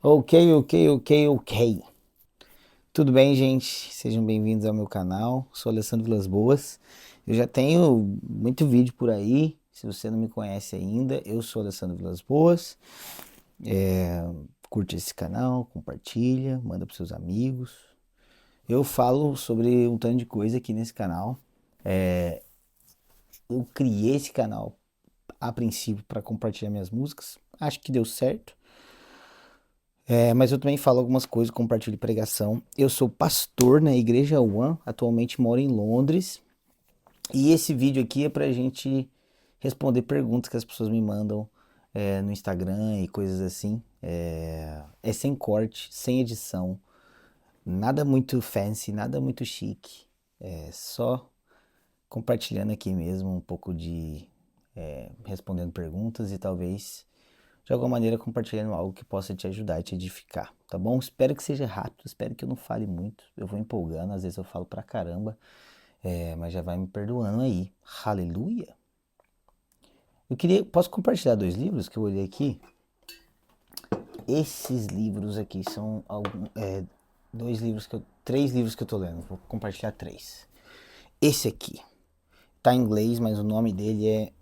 Ok. Tudo bem, gente? Sejam bem-vindos ao meu canal. Sou Alessandro Vilas Boas. Eu já tenho muito vídeo por aí. Se você não me conhece ainda, eu sou Alessandro Vilas Boas. Curte esse canal, compartilha, manda para seus amigos. Eu falo sobre um tanto de coisa aqui nesse canal. Eu criei esse canal a princípio para compartilhar minhas músicas. Acho que deu certo. Mas eu também falo algumas coisas, compartilho pregação. Eu sou pastor na Igreja One, atualmente moro em Londres. E esse vídeo aqui é pra gente responder perguntas que as pessoas me mandam no Instagram e coisas assim. É sem corte, sem edição, nada muito fancy, nada muito chique. É só compartilhando aqui mesmo um pouco de respondendo perguntas e talvez de alguma maneira compartilhando algo que possa te ajudar e te edificar, tá bom? Espero que seja rápido, espero que eu não fale muito. Eu vou empolgando, às vezes eu falo pra caramba, mas já vai me perdoando aí. Aleluia! Posso compartilhar dois livros que eu olhei aqui? Esses livros aqui são três livros que eu tô lendo. Vou compartilhar três. Esse aqui tá em inglês, mas o nome dele é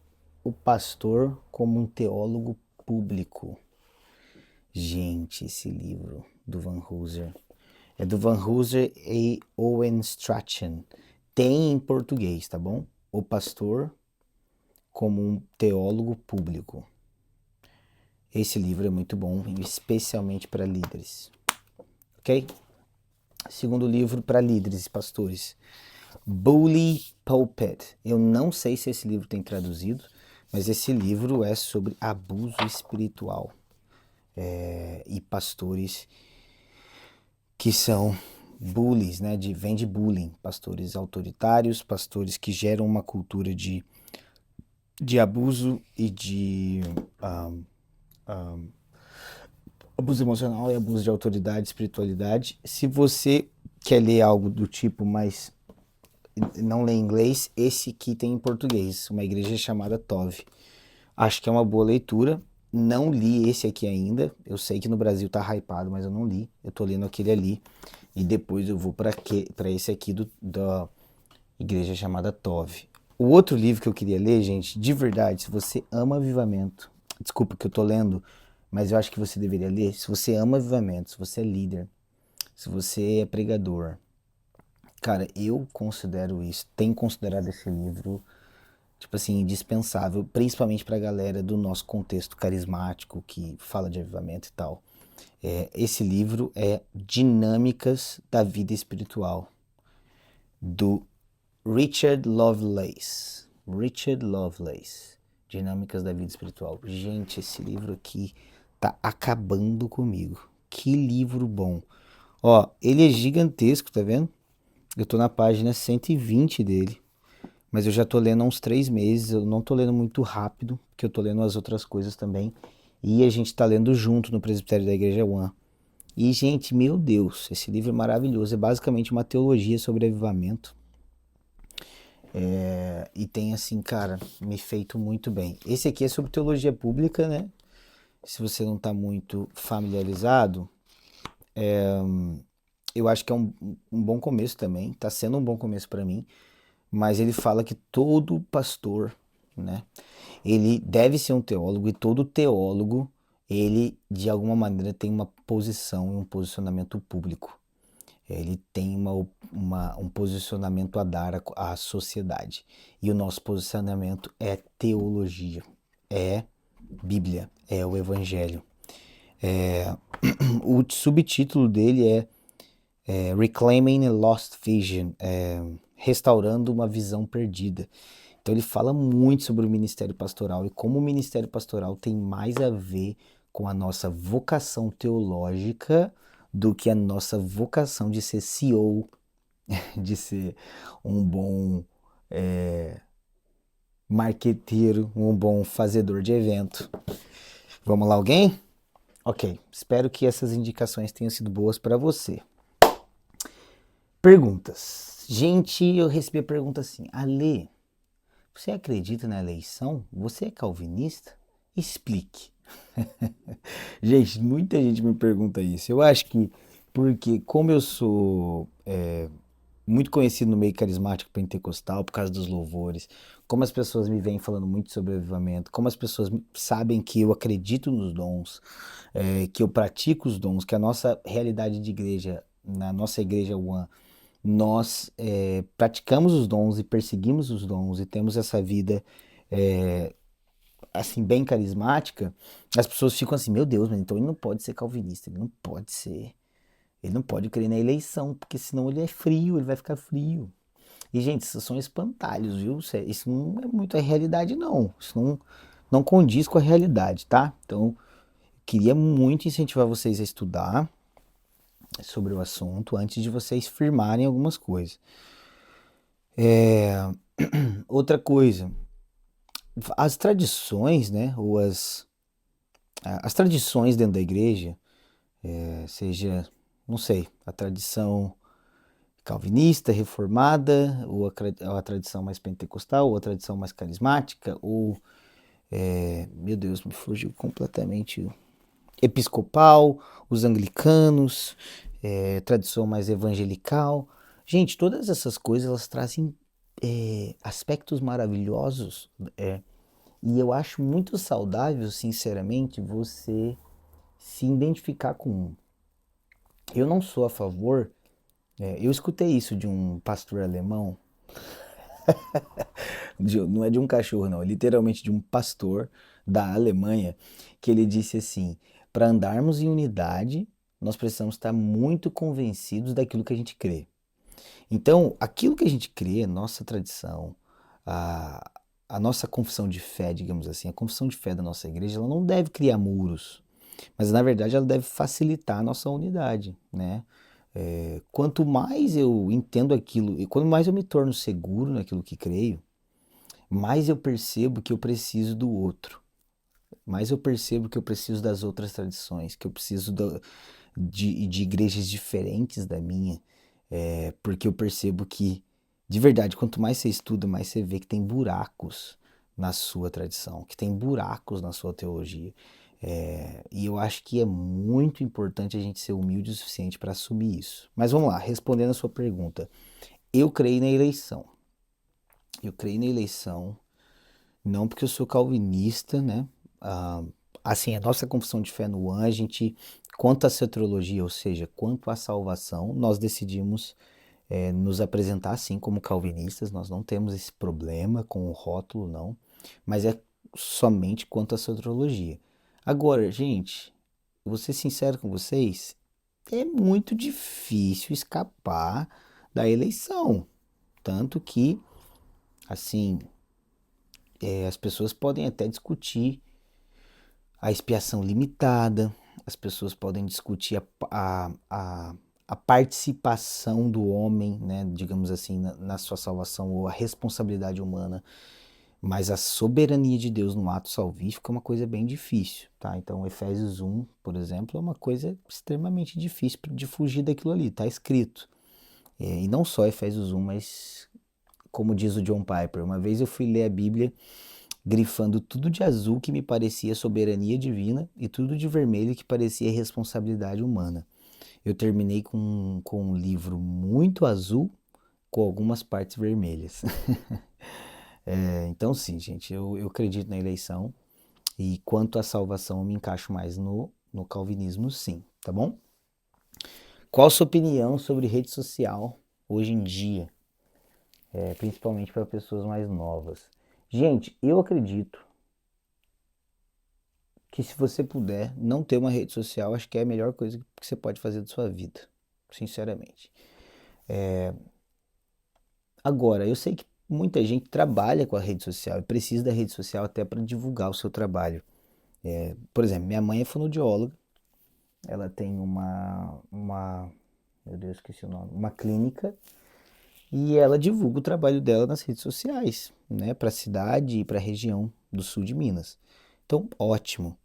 O Pastor como um Teólogo Público. Gente, esse livro do Van Hooser é do Van Hooser e Owen Strachan. Tem em português, tá bom? O Pastor como um Teólogo Público. Esse livro é muito bom, especialmente para líderes. Ok? Segundo livro para líderes e pastores. Bully Pulpit. Eu não sei se esse livro tem traduzido, mas esse livro é sobre abuso espiritual. E pastores que são bullies, né? Vem de bullying. Pastores autoritários, pastores que geram uma cultura de abuso e de abuso emocional e abuso de autoridade, espiritualidade. Se você quer ler algo do tipo, mas não lê inglês, esse aqui tem em português, uma igreja chamada Tove. Acho que é uma boa leitura. Não li esse aqui ainda. Eu sei que no Brasil tá hypado, mas eu não li. Eu tô lendo aquele ali. E depois eu vou para esse aqui da igreja chamada Tove. O outro livro que eu queria ler, gente, de verdade, se você ama avivamento, desculpa que eu tô lendo, mas eu acho que você deveria ler. Se você ama avivamento, se você é líder, se você é pregador, cara, eu considero isso, tenho considerado esse livro, tipo assim, indispensável, principalmente pra galera do nosso contexto carismático, que fala de avivamento e tal. Esse livro é Dinâmicas da Vida Espiritual, do Richard Lovelace. Richard Lovelace. Dinâmicas da Vida Espiritual. Gente, esse livro aqui tá acabando comigo. Que livro bom. Ó, ele é gigantesco, tá vendo? Eu tô na página 120 dele. Mas eu já tô lendo há uns 3 meses. Eu não tô lendo muito rápido, porque eu tô lendo as outras coisas também. E a gente tá lendo junto no presbitério da Igreja One. E, gente, meu Deus, esse livro é maravilhoso. É basicamente uma teologia sobre avivamento. E tem assim, cara, me feito muito bem. Esse aqui é sobre teologia pública, né? Se você não tá muito familiarizado, eu acho que é um bom começo também. Tá sendo um bom começo para mim. Mas ele fala que todo pastor, né? Ele deve ser um teólogo e todo teólogo, ele de alguma maneira tem uma posição e um posicionamento público. Ele tem um posicionamento a dar à sociedade. E o nosso posicionamento é teologia, é Bíblia, é o Evangelho. O subtítulo dele é Reclaiming a Lost Vision, restaurando uma visão perdida. Então ele fala muito sobre o ministério pastoral e como o ministério pastoral tem mais a ver com a nossa vocação teológica do que a nossa vocação de ser CEO, de ser um bom marqueteiro, um bom fazedor de evento. Vamos lá, alguém? Ok, espero que essas indicações tenham sido boas para você. Perguntas. Gente, eu recebi a pergunta assim: Ale, você acredita na eleição? Você é calvinista? Explique. Gente, muita gente me pergunta isso. Eu acho que porque como eu sou muito conhecido no meio carismático pentecostal por causa dos louvores, como as pessoas me vêm falando muito sobre avivamento, como as pessoas sabem que eu acredito nos dons, que eu pratico os dons, que a nossa realidade de igreja, na nossa igreja One, nós praticamos os dons e perseguimos os dons e temos essa vida assim bem carismática, as pessoas ficam assim, meu Deus, mas então ele não pode ser calvinista, ele não pode crer na eleição, porque senão ele é frio, ele vai ficar frio. E, gente, isso são espantalhos, viu? Isso não é muito a realidade, não. Isso não condiz com a realidade, tá? Então, queria muito incentivar vocês a estudar sobre o assunto antes de vocês firmarem algumas coisas. Outra coisa, as tradições, né? As tradições dentro da igreja, seja, não sei, a tradição calvinista, reformada, ou a tradição mais pentecostal, ou a tradição mais carismática, ou, meu Deus, me fugiu completamente, episcopal, os anglicanos, tradição mais evangelical. Gente, todas essas coisas elas trazem aspectos maravilhosos, e eu acho muito saudável, sinceramente, você se identificar com um. Eu não sou a favor. Eu escutei isso de um pastor alemão, não é de um cachorro, não, é literalmente de um pastor da Alemanha, que ele disse assim: para andarmos em unidade, nós precisamos estar muito convencidos daquilo que a gente crê. Então, aquilo que a gente crê, nossa tradição, a, a nossa confissão de fé, digamos assim, a confissão de fé da nossa igreja, ela não deve criar muros, mas na verdade ela deve facilitar a nossa unidade, né? Quanto mais eu entendo aquilo e quanto mais eu me torno seguro naquilo que creio, mais eu percebo que eu preciso do outro, mais eu percebo que eu preciso das outras tradições, que eu preciso de igrejas diferentes da minha, porque eu percebo que, de verdade, quanto mais você estuda, mais você vê que tem buracos na sua tradição, que tem buracos na sua teologia. E eu acho que é muito importante a gente ser humilde o suficiente para assumir isso. Mas vamos lá, respondendo a sua pergunta. Eu creio na eleição. Eu creio na eleição, não porque eu sou calvinista, né? Ah, assim, a nossa confissão de fé no One, a gente, quanto à soteriologia, ou seja, quanto à salvação, nós decidimos nos apresentar assim como calvinistas, nós não temos esse problema com o rótulo, não, mas é somente quanto à soteriologia. Agora, gente, vou ser sincero com vocês, é muito difícil escapar da eleição, tanto que, assim, as pessoas podem até discutir a expiação limitada, as pessoas podem discutir a participação do homem, né, digamos assim, na sua salvação, ou a responsabilidade humana, mas a soberania de Deus no ato salvífico é uma coisa bem difícil, tá? Então, Efésios 1, por exemplo, é uma coisa extremamente difícil de fugir daquilo ali, tá escrito. E não só Efésios 1, mas como diz o John Piper, uma vez eu fui ler a Bíblia grifando tudo de azul que me parecia soberania divina e tudo de vermelho que parecia responsabilidade humana. Eu terminei com um livro muito azul com algumas partes vermelhas. Então, sim, gente, eu acredito na eleição e quanto à salvação, eu me encaixo mais no calvinismo, sim, tá bom? Qual a sua opinião sobre rede social hoje em dia, principalmente para pessoas mais novas? Gente, eu acredito que se você puder não ter uma rede social, acho que é a melhor coisa que você pode fazer da sua vida, sinceramente. Agora, eu sei que muita gente trabalha com a rede social e precisa da rede social até para divulgar o seu trabalho. Por exemplo, minha mãe é fonoaudióloga, ela tem meu Deus, esqueci o nome, uma clínica e ela divulga o trabalho dela nas redes sociais, né, para a cidade e para a região do sul de Minas. Então, ótimo.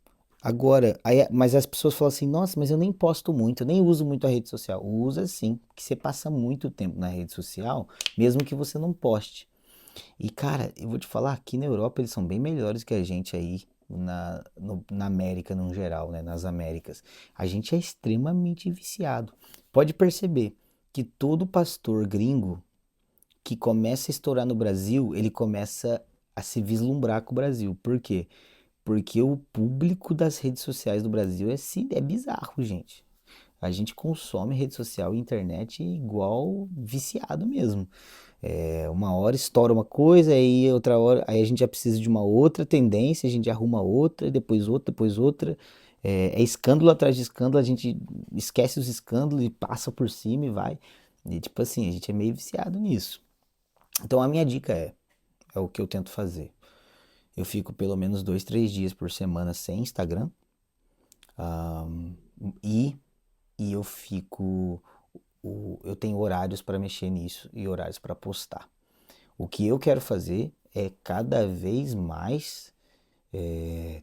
Agora, mas as pessoas falam assim, nossa, mas eu nem posto muito, eu nem uso muito a rede social. Usa sim, porque você passa muito tempo na rede social, mesmo que você não poste. E cara, eu vou te falar, aqui na Europa eles são bem melhores que a gente aí. na América no geral, né? Nas Américas. A gente é extremamente viciado. Pode perceber que todo pastor gringo que começa a estourar no Brasil, ele começa a se vislumbrar com o Brasil. Por quê? Porque o público das redes sociais do Brasil é bizarro, gente. A gente consome rede social e internet igual viciado mesmo. Uma hora estoura uma coisa, aí outra hora, aí a gente já precisa de uma outra tendência, a gente arruma outra, depois outra, depois outra. É escândalo atrás de escândalo, a gente esquece os escândalos e passa por cima e vai. E tipo assim, a gente é meio viciado nisso. Então a minha dica é o que eu tento fazer. Eu fico pelo menos 2, 3 dias por semana sem Instagram. ahn, e, e eu fico. Eu tenho horários para mexer nisso e horários para postar. O que eu quero fazer é cada vez mais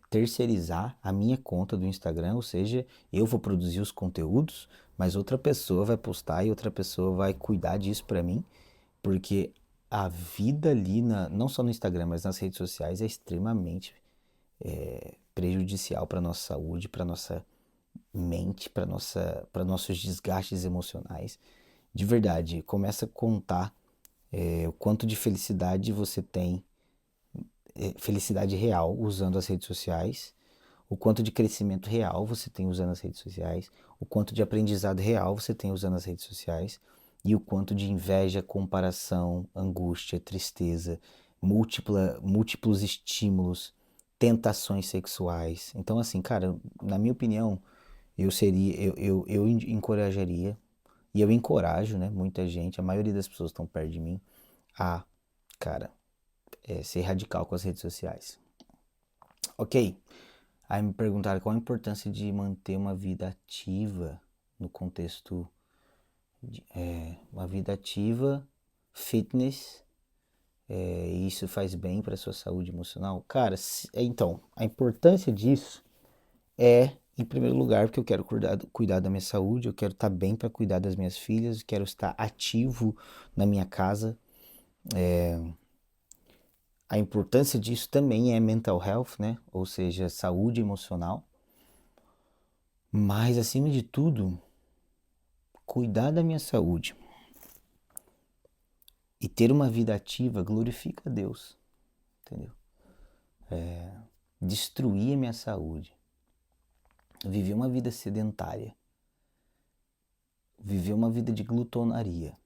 terceirizar a minha conta do Instagram, ou seja, eu vou produzir os conteúdos, mas outra pessoa vai postar e outra pessoa vai cuidar disso para mim, porque a vida ali, não só no Instagram, mas nas redes sociais é extremamente prejudicial para nossa saúde, para nossa mente, para nossos desgastes emocionais. De verdade, começa a contar o quanto de felicidade você tem, felicidade real usando as redes sociais, o quanto de crescimento real você tem usando as redes sociais, o quanto de aprendizado real você tem usando as redes sociais e o quanto de inveja, comparação, angústia, tristeza, múltiplos estímulos, tentações sexuais. Então, assim, cara, na minha opinião, eu encorajaria, e eu encorajo, né, muita gente, a maioria das pessoas que estão perto de mim, a, cara, ser radical com as redes sociais. Ok, aí me perguntaram qual a importância de manter uma vida ativa no contexto uma vida ativa, fitness, e isso faz bem para sua saúde emocional. Cara, então, a importância disso é, em primeiro lugar, porque eu quero cuidar da minha saúde, eu quero estar bem para cuidar das minhas filhas, quero estar ativo na minha casa. A importância disso também é mental health, né? Ou seja, saúde emocional. Mas, acima de tudo, cuidar da minha saúde e ter uma vida ativa glorifica a Deus, entendeu? Destruir a minha saúde, viver uma vida sedentária, viver uma vida de glutonaria,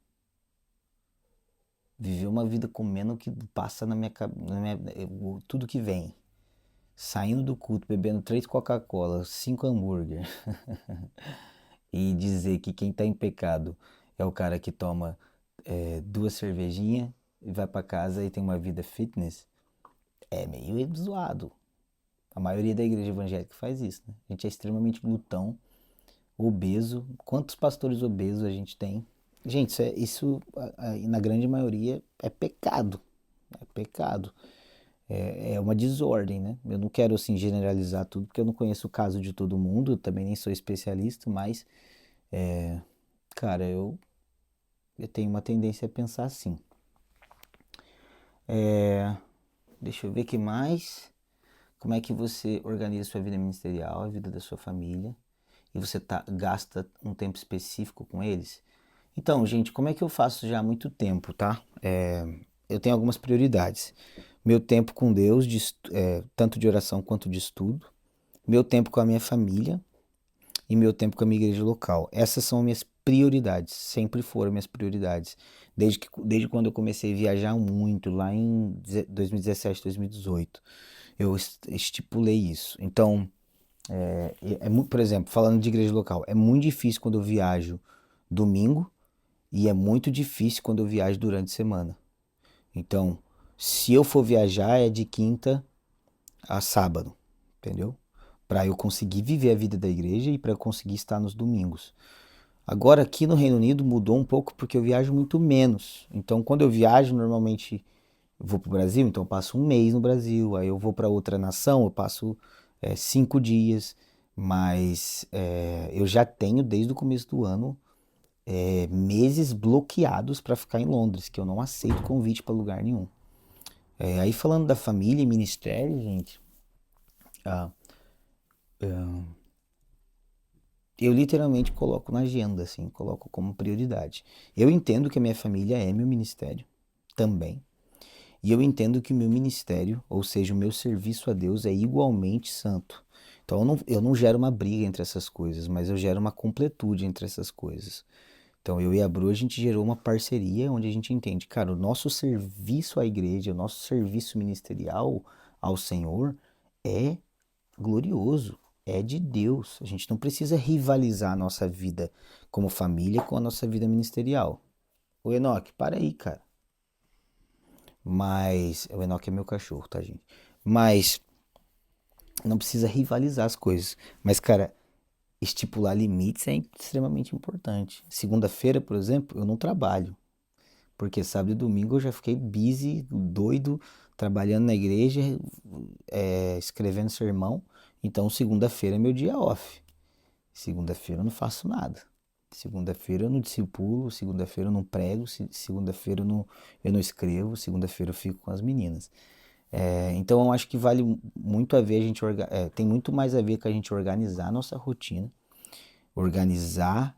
viver uma vida comendo o que passa na minha cabeça, tudo que vem, saindo do culto, bebendo 3 Coca-Cola, 5 hambúrguer e dizer que quem está em pecado é o cara que toma 2 cervejinhas e vai para casa e tem uma vida fitness, é meio zoado. A maioria da igreja evangélica faz isso, né? A gente é extremamente glutão, obeso. Quantos pastores obesos a gente tem? Gente, isso na grande maioria é pecado. É pecado. É uma desordem, né? Eu não quero assim generalizar tudo, porque eu não conheço o caso de todo mundo, eu também nem sou especialista, mas, cara, eu tenho uma tendência a pensar assim. Deixa eu ver o que mais. Como é que você organiza sua vida ministerial, a vida da sua família, e você gasta um tempo específico com eles? Então, gente, como é que eu faço já há muito tempo, tá? Eu tenho algumas prioridades. Meu tempo com Deus, tanto de oração quanto de estudo. Meu tempo com a minha família e meu tempo com a minha igreja local. Essas são minhas prioridades, sempre foram minhas prioridades. Desde quando eu comecei a viajar muito, lá em 2017, 2018, eu estipulei isso. Então, por exemplo, falando de igreja local, é muito difícil quando eu viajo domingo e é muito difícil quando eu viajo durante a semana. Então, se eu for viajar, é de quinta a sábado, entendeu? Para eu conseguir viver a vida da igreja e para eu conseguir estar nos domingos. Agora, aqui no Reino Unido mudou um pouco porque eu viajo muito menos. Então, quando eu viajo, normalmente eu vou para o Brasil, então eu passo um mês no Brasil. Aí eu vou para outra nação, eu passo 5 dias. Mas eu já tenho, desde o começo do ano, meses bloqueados para ficar em Londres, que eu não aceito convite para lugar nenhum. Aí falando da família e ministério, gente, Ah, eu literalmente coloco na agenda, assim, coloco como prioridade. Eu entendo que a minha família é meu ministério também. E eu entendo que o meu ministério, ou seja, o meu serviço a Deus é igualmente santo. Então eu não gero uma briga entre essas coisas, mas eu gero uma completude entre essas coisas. Então eu e a Bru, a gente gerou uma parceria onde a gente entende, cara, o nosso serviço à igreja, o nosso serviço ministerial ao Senhor é glorioso, é de Deus. A gente não precisa rivalizar a nossa vida como família com a nossa vida ministerial. Ô Enoque, para aí, cara. Mas. O Enoque é meu cachorro, tá, gente? Mas não precisa rivalizar as coisas. Mas, cara, estipular limites é extremamente importante. Segunda-feira, por exemplo, eu não trabalho. Porque sábado e domingo eu já fiquei busy, doido, trabalhando na igreja, escrevendo sermão. Então, segunda-feira é meu dia off. Segunda-feira eu não faço nada. Segunda-feira eu não discipulo, segunda-feira eu não prego, segunda-feira eu não escrevo, segunda-feira eu fico com as meninas. Então eu acho que vale muito a ver a gente tem muito mais a ver com a gente organizar a nossa rotina, organizar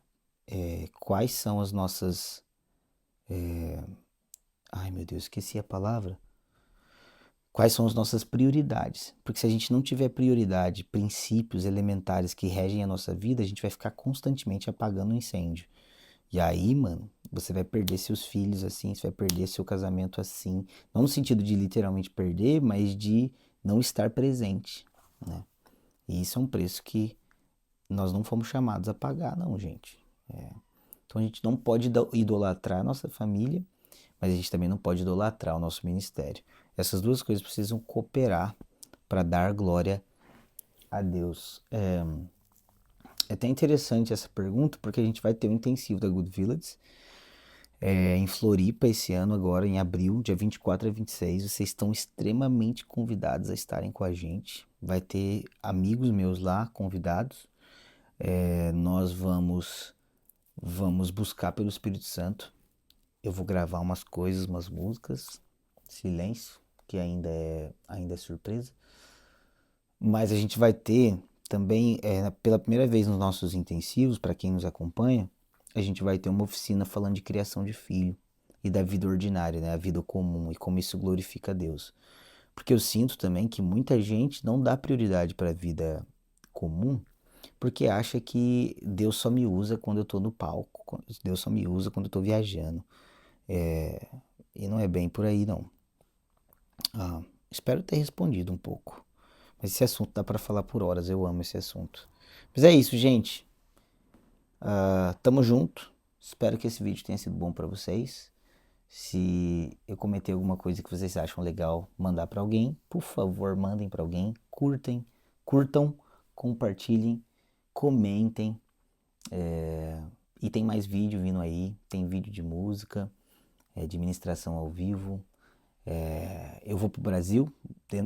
quais são as nossas, ai meu Deus, esqueci a palavra. Quais são as nossas prioridades? Porque se a gente não tiver prioridade, princípios elementares que regem a nossa vida, a gente vai ficar constantemente apagando o incêndio. E aí, mano, você vai perder seus filhos assim, você vai perder seu casamento assim. Não no sentido de literalmente perder, mas de não estar presente, né? E isso é um preço que nós não fomos chamados a pagar, não, gente. Então a gente não pode idolatrar a nossa família, mas a gente também não pode idolatrar o nosso ministério. Essas duas coisas precisam cooperar para dar glória a Deus. É até interessante essa pergunta, porque a gente vai ter um intensivo da Good Village em Floripa esse ano, agora em abril, dia 24 a 26. Vocês estão extremamente convidados a estarem com a gente. Vai ter amigos meus lá convidados. Nós vamos buscar pelo Espírito Santo. Eu vou gravar umas coisas, umas músicas. Silêncio, que ainda é surpresa. Mas a gente vai ter também, pela primeira vez nos nossos intensivos, para quem nos acompanha, a gente vai ter uma oficina falando de criação de filho e da vida ordinária, né? A vida comum e como isso glorifica a Deus. Porque eu sinto também que muita gente não dá prioridade para a vida comum porque acha que Deus só me usa quando eu estou no palco, Deus só me usa quando eu estou viajando. E não é bem por aí, não. Espero ter respondido um pouco. Mas esse assunto dá para falar por horas, eu amo esse assunto. Mas é isso, gente. Tamo junto. Espero que esse vídeo tenha sido bom para vocês. Se eu comentei alguma coisa que vocês acham legal mandar para alguém, por favor, mandem para alguém. Curtam, compartilhem, comentem. E tem mais vídeo vindo aí. Tem vídeo de música, de ministração ao vivo. Eu vou pro Brasil,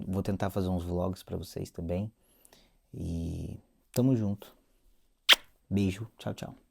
vou tentar fazer uns vlogs para vocês também. E tamo junto. Beijo, tchau, tchau.